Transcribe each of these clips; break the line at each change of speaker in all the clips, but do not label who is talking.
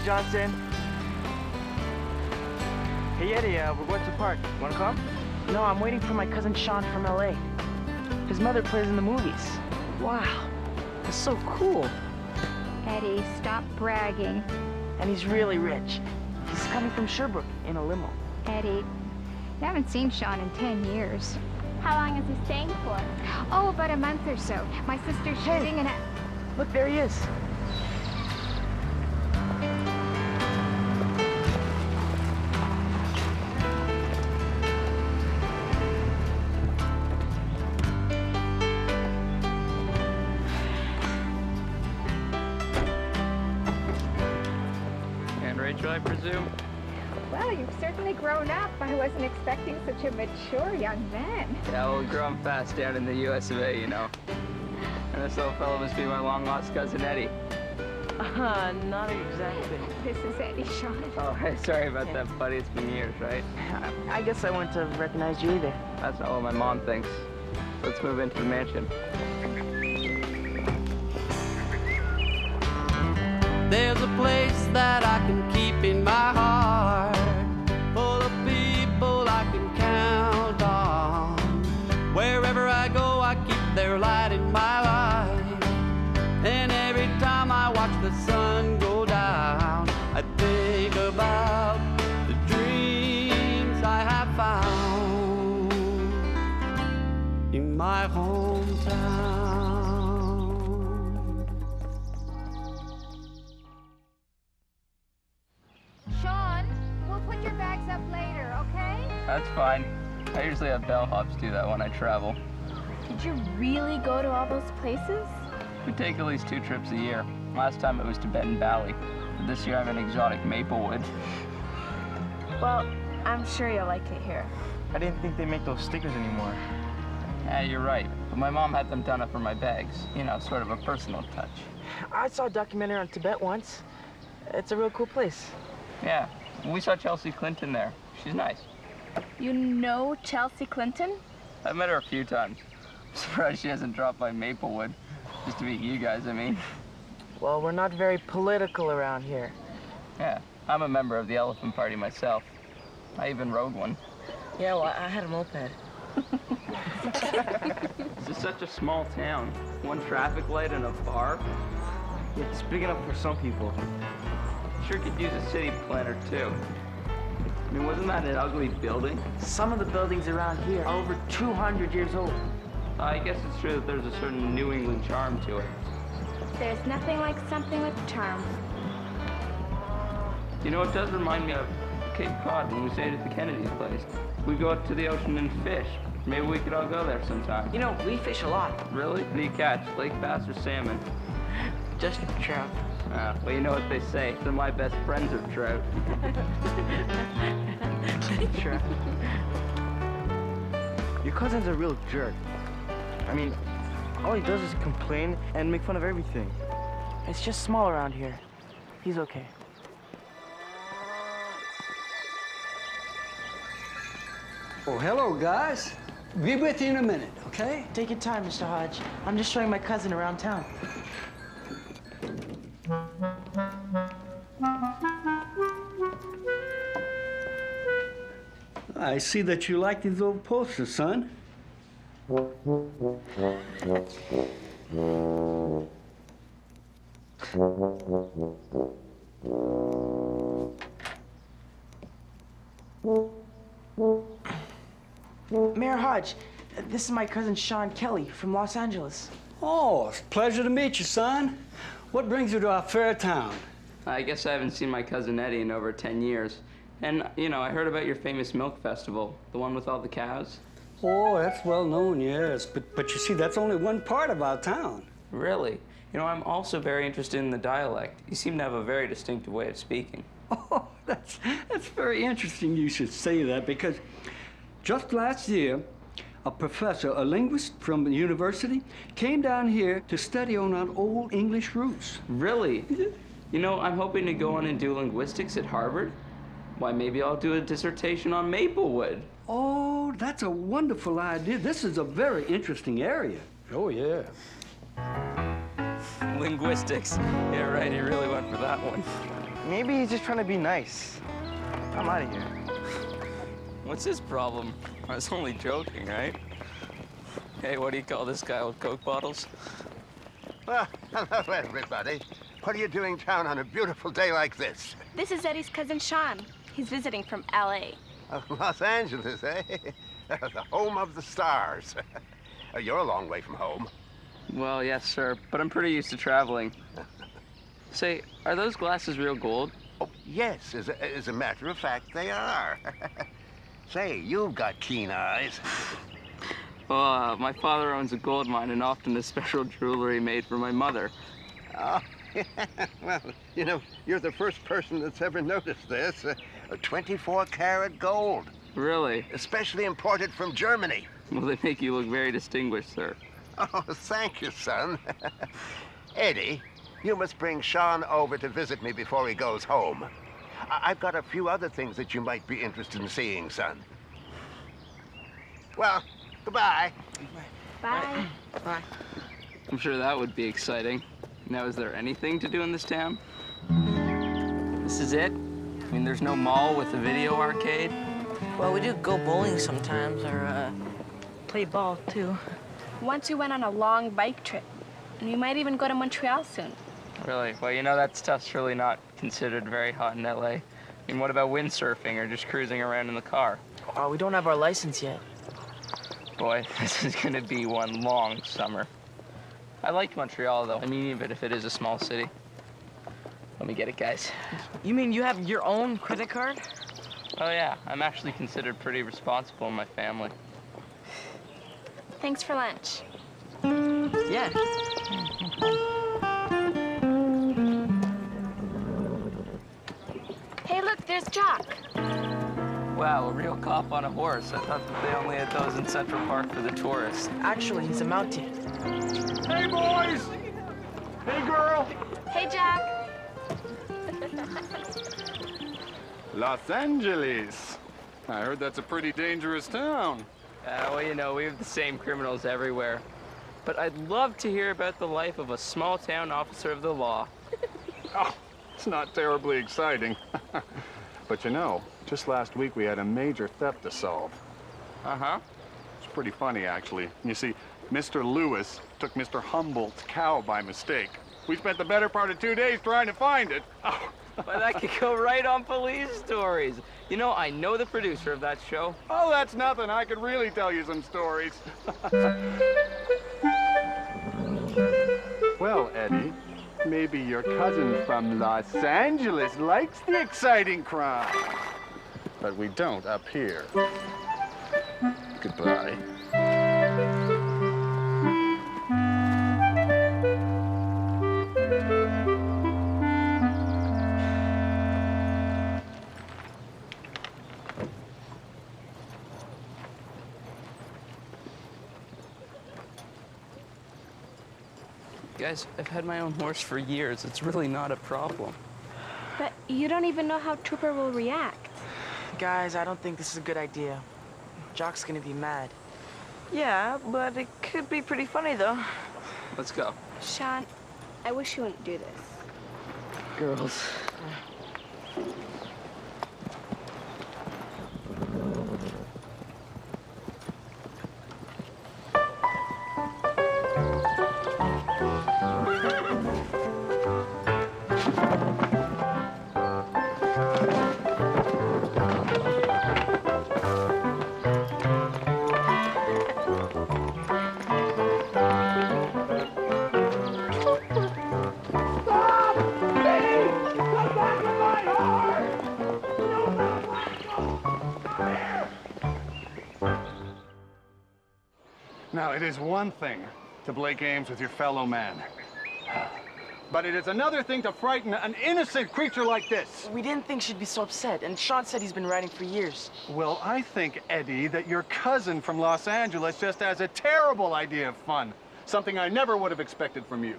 Mr. Johnson. Hey, Eddie, we're going to the park. Wanna come? No, I'm waiting for my cousin Sean from LA. His mother plays in the movies. Wow, that's so cool.
Eddie, stop bragging.
And he's really rich. He's coming from Sherbrooke in a limo.
Eddie, I haven't seen Sean in 10 years.
How long is he staying for?
Oh, about a month or so. My sister's shooting and
Look, there he is.
Rachel, I presume?
Well, you've certainly grown up. I wasn't expecting such a mature young man.
Yeah, well, growing fast down in the US of A, you know. And this little fellow must be my long-lost cousin Eddie.
Not exactly.
This is Eddie, Sean.
Oh, hey, sorry about that, buddy. It's been years, right?
I guess I wouldn't have recognized you either.
That's not what my mom thinks. Let's move into the mansion.
There's a place that I can keep in my heart, full of people I can count on. Wherever I go, I keep their light in my life. And every time I watch the sun go down, I think about the dreams I have found in my hometown.
Sean, we'll put your bags up later, okay?
That's fine. I usually have bellhops do that when I travel.
Did you really go to all those places?
We take at least 2 trips a year. Last time it was to Benton Valley. But this year I'm in exotic Maplewood.
Well, I'm sure you'll like it here.
I didn't think they make those stickers anymore.
Yeah, you're right. But my mom had them done up for my bags. You know, sort of a personal touch.
I saw a documentary on Tibet once. It's a real cool place.
Yeah, we saw Chelsea Clinton there. She's nice.
You know Chelsea Clinton?
I've met her a few times. I'm surprised she hasn't dropped by Maplewood. Just to meet you guys, I mean.
Well, we're not very political around here.
Yeah, I'm a member of the Elephant Party myself. I even rode one.
Yeah, well, I had a moped.
This is such a small town. One traffic light and a bar.
It's big enough for some people.
Sure could use a city planner, too. I mean, wasn't that an ugly building?
Some of the buildings around here are over 200 years old.
I guess it's true that there's a certain New England charm to it.
There's nothing like something with charm.
You know, it does remind me of Cape Cod when we stayed at the Kennedy's place. We go out to the ocean and fish. Maybe we could all go there sometime.
You know, we fish a lot.
Really? What do you catch? Lake bass or salmon?
Just trout.
Well, you know what they say. They're my best friends are trout.
Trout. Your cousin's a real jerk. I mean, all he does is complain and make fun of everything. It's just small around here. He's okay.
Oh, hello, guys. Be with you in a minute, okay?
Take your time, Mr. Hodge. I'm just showing my cousin around town.
I see that you like these old posters, son.
Mayor Hodge, this is my cousin Sean Kelly from Los Angeles.
Oh, it's a pleasure to meet you, son. What brings you to our fair town?
I guess I haven't seen my cousin Eddie in over 10 years. And, you know, I heard about your famous milk festival, the one with all the cows.
Oh, that's well known, yes. But you see, that's only one part of our town.
Really? You know, I'm also very interested in the dialect. You seem to have a very distinctive way of speaking.
Oh, that's very interesting you should say that, because just last year, a professor, a linguist from the university, came down here to study on our old English roots.
Really? You know, I'm hoping to go on and do linguistics at Harvard. Why, maybe I'll do a dissertation on Maplewood.
Oh, that's a wonderful idea. This is a very interesting area. Oh, yeah.
Linguistics. Yeah, right, he really went for that one.
Maybe he's just trying to be nice. I'm out of here.
What's his problem? I was only joking, right? Hey, what do you call this guy with Coke bottles?
Well, hello, everybody. What are you doing down on a beautiful day like this?
This is Eddie's cousin Sean. He's visiting from L.A.
Los Angeles, eh? The home of the stars. You're a long way from home.
Well, yes, sir, but I'm pretty used to traveling. Say, are those glasses real gold?
Oh, yes, as a matter of fact, they are. Say, you've got keen eyes.
Well, my father owns a gold mine and often has special jewelry made for my mother.
Oh, well, you know, you're the first person that's ever noticed this. 24-karat gold.
Really?
Especially imported from Germany.
Well, they make you look very distinguished, sir.
Oh, thank you, son. Eddie, you must bring Sean over to visit me before he goes home. I've got a few other things that you might be interested in seeing, son. Well, goodbye.
Bye.
Bye.
I'm sure that would be exciting. Now, is there anything to do in this town? This is it? I mean, there's no mall with a video arcade?
Well, we do go bowling sometimes, or play ball too.
Once we went on a long bike trip. And we might even go to Montreal soon.
Really? Well, you know, that stuff's really not considered very hot in LA. I mean, what about windsurfing or just cruising around in the car?
We don't have our license yet.
Boy, this is gonna be one long summer. I like Montreal, though. I mean, even if it is a small city. Let me get it, guys.
You mean you have your own credit card?
Oh, yeah. I'm actually considered pretty responsible in my family.
Thanks for lunch.
Yeah.
Hey, look, there's Jock.
Wow, a real cop on a horse. I thought that they only had those in Central Park for the tourists.
Actually, he's a Mountie.
Hey, boys! Hey, girl!
Hey, Jock.
Los Angeles. I heard that's a pretty dangerous town.
Well, you know, we have the same criminals everywhere. But I'd love to hear about the life of a small-town officer of the law.
Oh, it's not terribly exciting. But you know, just last week we had a major theft to solve.
Uh-huh.
It's pretty funny, actually. You see, Mr. Lewis took Mr. Humboldt's cow by mistake. We spent the better part of 2 days trying to find it. Oh.
Well, that could go right on Police Stories. You know, I know the producer of that show.
Oh, that's nothing. I could really tell you some stories. Well, Eddie, maybe your cousin from Los Angeles likes the exciting crime. But we don't up here. Goodbye.
Guys, I've had my own horse for years. It's really not a problem.
But you don't even know how Trooper will react.
Guys, I don't think this is a good idea. Jock's gonna be mad.
Yeah, but it could be pretty funny, though.
Let's go.
Sean, I wish you wouldn't do this.
Girls.
Now, it is one thing to play games with your fellow man. But it is another thing to frighten an innocent creature like this.
We didn't think she'd be so upset, and Sean said he's been writing for years.
Well, I think, Eddie, that your cousin from Los Angeles just has a terrible idea of fun. Something I never would have expected from you.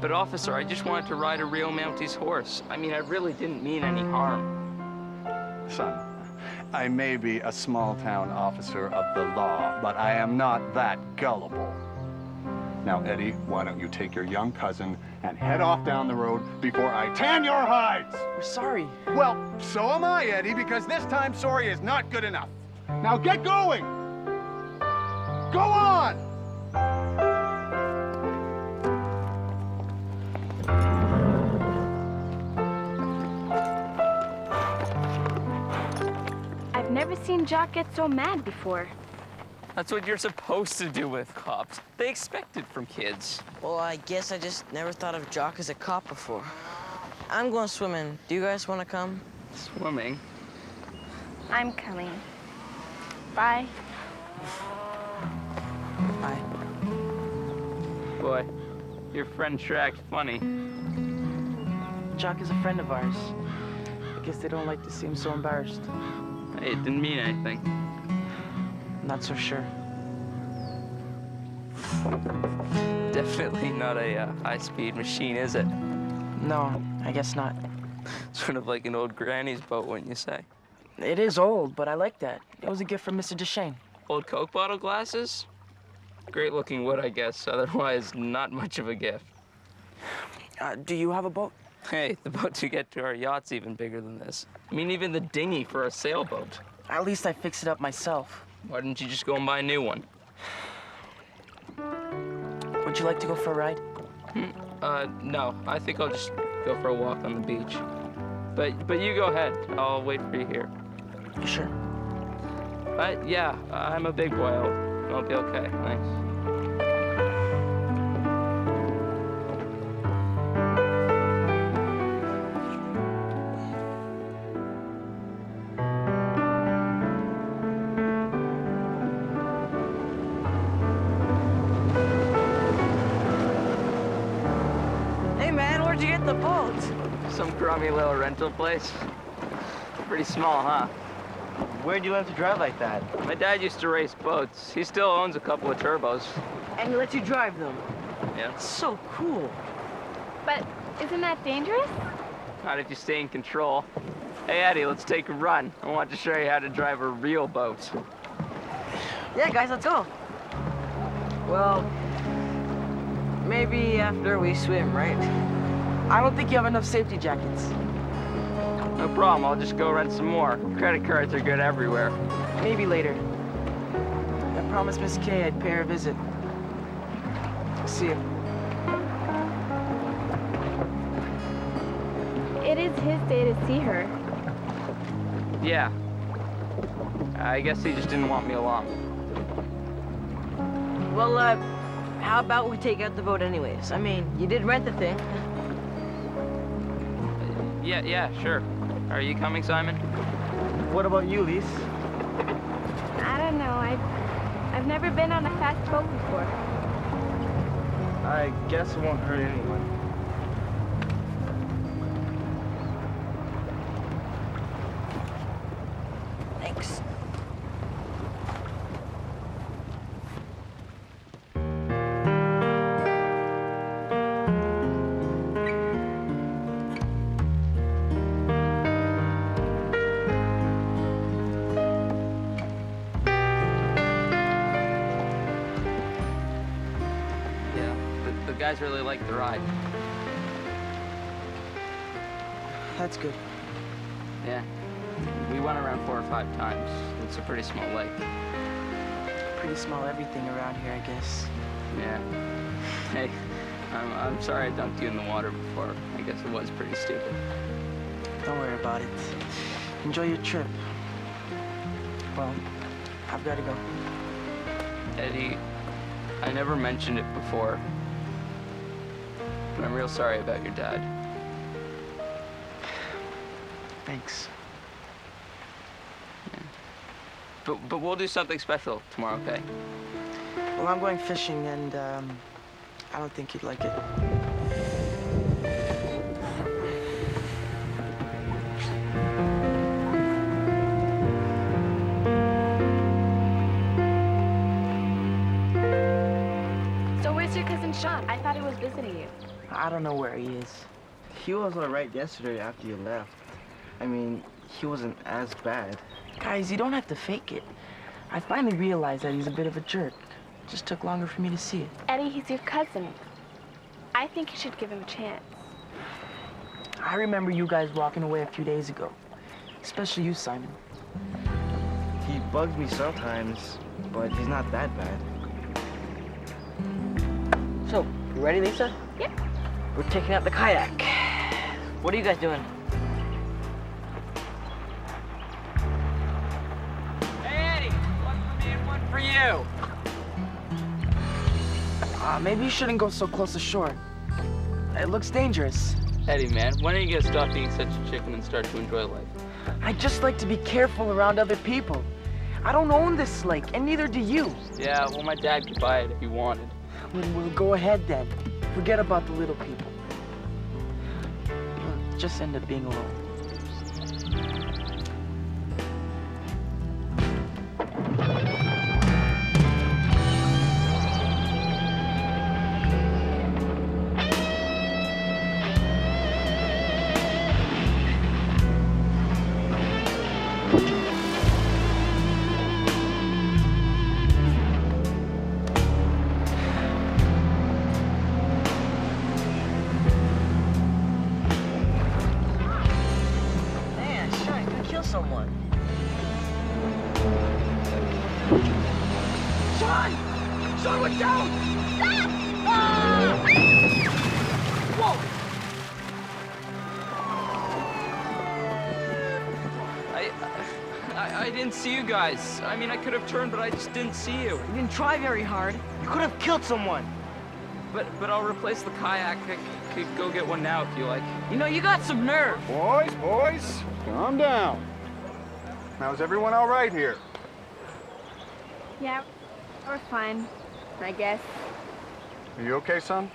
But, officer, I just wanted to ride a real Mountie's horse. I mean, I really didn't mean any harm.
Son, I may be a small-town officer of the law, but I am not that gullible. Now, Eddie, why don't you take your young cousin and head off down the road before I tan your hides?
We're sorry.
Well, so am I, Eddie, because this time sorry is not good enough. Now get going! Go on!
I've never seen Jock get so mad before.
That's what you're supposed to do with cops. They expect it from kids.
Well, I guess I just never thought of Jock as a cop before. I'm going swimming. Do you guys want to come?
Swimming?
I'm coming. Bye.
Bye.
Boy, your friend sure acts funny.
Jock is a friend of ours. I guess they don't like to see him so embarrassed.
Hey, it didn't mean anything.
Not so sure.
Definitely not a high-speed machine, is it?
No, I guess not.
Sort of like an old granny's boat, wouldn't you say?
It is old, but I like that. It was a gift from Mr. Duchesne.
Old Coke bottle glasses? Great-looking wood, I guess. Otherwise, not much of a gift.
Do you have a boat?
Hey, the boat to get to our yacht's even bigger than this. I mean, even the dinghy for a sailboat.
At least I fixed it up myself.
Why didn't you just go and buy a new one?
Would you like to go for a ride?
No. I think I'll just go for a walk on the beach. But you go ahead. I'll wait for you here.
You sure?
Yeah, I'm a big boy. I'll be okay. Thanks.
Hey, man, where'd you get the boat?
Some crummy little rental place. Pretty small, huh?
Where'd you learn to drive like that?
My dad used to race boats. He still owns a couple of turbos.
And he lets you drive them.
Yeah.
So cool.
But isn't that dangerous?
Not if you stay in control. Hey, Eddie, let's take a run. I want to show you how to drive a real boat.
Yeah, guys, let's go. Well, maybe after we swim, right?
I don't think you have enough safety jackets.
No problem. I'll just go rent some more. Credit cards are good everywhere.
Maybe later. I promised Miss Kay I'd pay her a visit. See you.
It is his day to see her.
Yeah. I guess he just didn't want me along.
Well, how about we take out the boat anyways? I mean, you did rent the thing.
Yeah, sure. Are you coming, Simon?
What about you, Lise?
I don't know. I've never been on a fast boat before.
I guess it won't hurt anyone.
Thanks.
The guys really like the ride.
That's good.
Yeah. We went around 4 or 5 times. It's a pretty small lake.
Pretty small everything around here, I guess.
Yeah. Hey, I'm sorry I dunked you in the water before. I guess it was pretty stupid.
Don't worry about it. Enjoy your trip. Well, I've got to go.
Eddie, I never mentioned it before, but I'm real sorry about your dad.
Thanks.
Yeah. But we'll do something special tomorrow, okay?
Well, I'm going fishing, and I don't think you'd like it.
So where's your cousin Sean? I thought he was visiting you.
I don't know where he is.
He was all right yesterday after you left. I mean, he wasn't as bad.
Guys, you don't have to fake it. I finally realized that he's a bit of a jerk. Just took longer for me to see it.
Eddie, he's your cousin. I think you should give him a chance.
I remember you guys walking away a few days ago. Especially you, Simon.
He bugs me sometimes, but he's not that bad.
So, you ready, Lisa?
Yep.
We're taking out the kayak. What are you guys doing?
Hey, Eddie! One for me and one for you.
Maybe you shouldn't go so close ashore. It looks dangerous.
Eddie, man, when are you gonna stop being such a chicken and start to enjoy life?
I just like to be careful around other people. I don't own this lake, and neither do you.
Yeah, well, my dad could buy it if he wanted.
We'll go ahead then. Forget about the little people. You'll just end up being alone.
Someone.
Sean! Sean, look down! Ah! Whoa!
I didn't see you guys. I mean, I could have turned, but I just didn't see you.
You didn't try very hard. You could have killed someone.
But I'll replace the kayak. I could go get one now if you like.
You know, you got some nerve.
Boys, calm down. Now, is everyone all right here?
Yeah, we're fine, I guess.
Are you okay, son?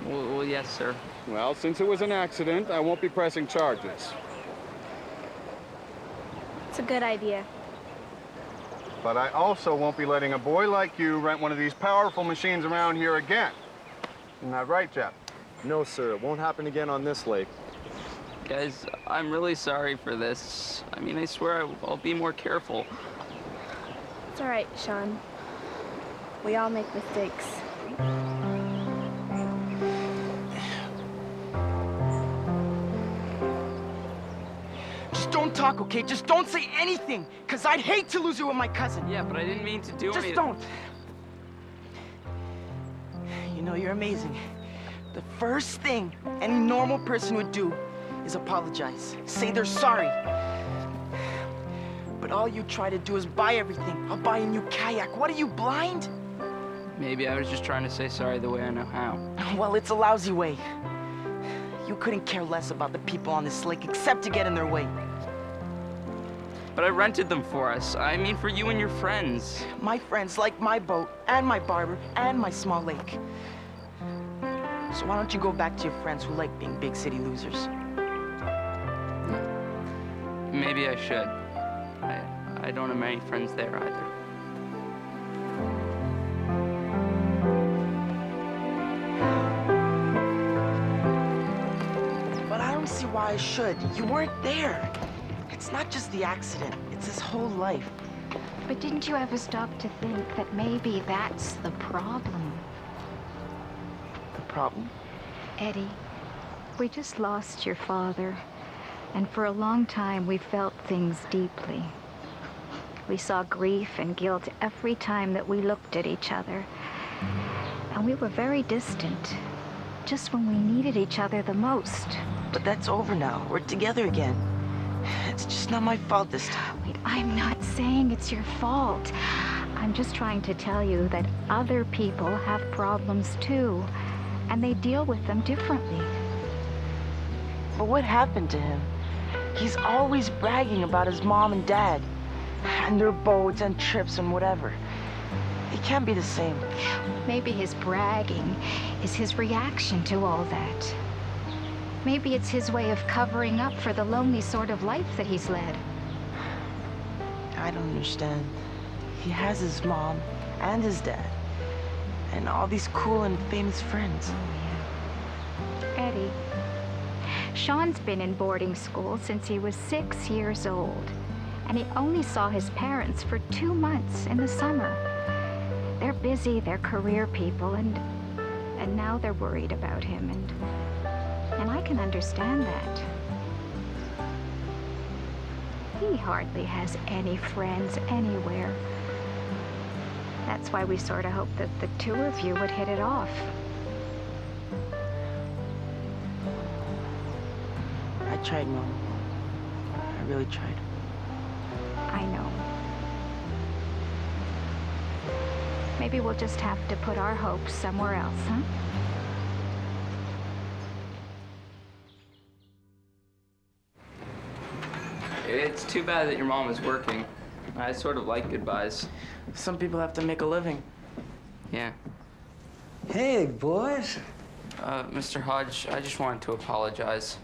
Well, yes, sir.
Well, since it was an accident, I won't be pressing charges.
It's a good idea.
But I also won't be letting a boy like you rent one of these powerful machines around here again. Isn't that right, Jeff?
No, sir. It won't happen again on this lake.
Guys, I'm really sorry for this. I mean, I swear I'll be more careful.
It's all right, Sean. We all make mistakes.
Just don't talk, okay? Just don't say anything, because I'd hate to lose you with my cousin.
Yeah, but I didn't mean to do anything.
Just don't. You know, you're amazing. The first thing any normal person would do is apologize. Say they're sorry. But all you try to do is buy everything. I'll buy a new kayak. What are you, blind?
Maybe I was just trying to say sorry the way I know how.
Well, it's a lousy way. You couldn't care less about the people on this lake except to get in their way.
But I rented them for us. I mean, for you and your friends.
My friends like my boat, and my barber, and my small lake. So why don't you go back to your friends who like being big city losers?
Maybe I should. I don't have many friends there either.
But I don't see why I should. You weren't there. It's not just the accident. It's his whole life.
But didn't you ever stop to think that maybe that's the problem?
The problem?
Eddie, we just lost your father. And for a long time, we felt things deeply. We saw grief and guilt every time that we looked at each other. And we were very distant, just when we needed each other the most.
But that's over now. We're together again. It's just not my fault this time.
Wait, I'm not saying it's your fault. I'm just trying to tell you that other people have problems too, and they deal with them differently.
But what happened to him? He's always bragging about his mom and dad, and their boats and trips and whatever. It can't be the same.
Maybe his bragging is his reaction to all that. Maybe it's his way of covering up for the lonely sort of life that he's led.
I don't understand. He has his mom and his dad, and all these cool and famous friends.
Eddie, Sean's been in boarding school since he was 6 years old, and he only saw his parents for 2 months in the summer. They're busy, they're career people, and now they're worried about him, and I can understand that. He hardly has any friends anywhere. That's why we sort of hoped that the two of you would hit it off.
I tried, Mom. I really tried.
I know. Maybe we'll just have to put our hopes somewhere else, huh?
It's too bad that your mom is working. I sort of like goodbyes.
Some people have to make a living.
Yeah.
Hey, boys.
Mr. Hodge, I just wanted to apologize.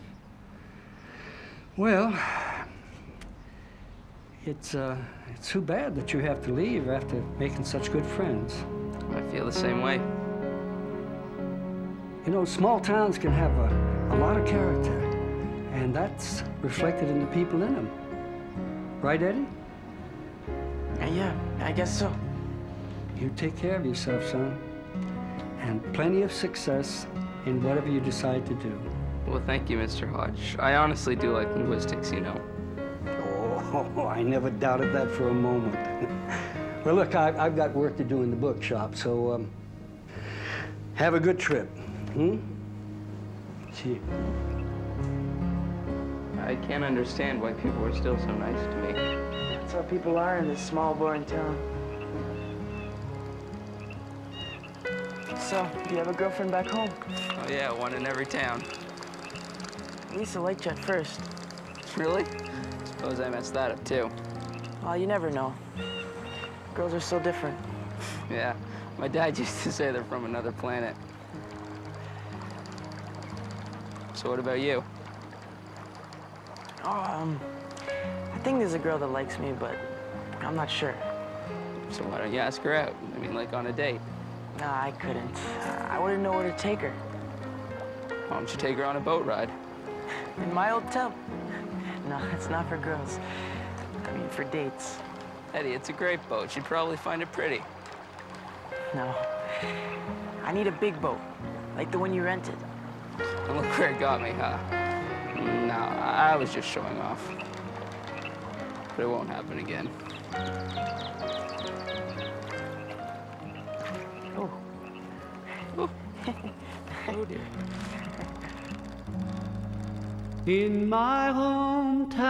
Well, it's too bad that you have to leave after making such good friends.
I feel the same way.
You know, small towns can have a lot of character, and that's reflected in the people in them. Right, Eddie?
Yeah, I guess so.
You take care of yourself, son, and plenty of success in whatever you decide to do.
Well, thank you, Mr. Hodge. I honestly do like linguistics, you know.
Oh, I never doubted that for a moment. Well, look, I've got work to do in the bookshop, so have a good trip. See you.
I can't understand why people are still so nice to me.
That's how people are in this small, boring town. So, do you have a girlfriend back home?
Oh yeah, one in every town.
Lisa liked you at first.
Really? Suppose I messed that up too.
Well, you never know. Girls are so different.
Yeah, my dad used to say they're from another planet. So what about you?
Oh, I think there's a girl that likes me, but I'm not sure.
So why don't you ask her out? I mean, like on a date.
Nah, I couldn't. I wouldn't know where to take her.
Why don't you take her on a boat ride?
In my old tub. No, it's not for girls. I mean, for dates.
Eddie, it's a great boat. She'd probably find it pretty.
No. I need a big boat, like the one you rented.
And look where it got me, huh? No, I was just showing off. But it won't happen again.
Oh.
Oh, oh dear.
In my hometown,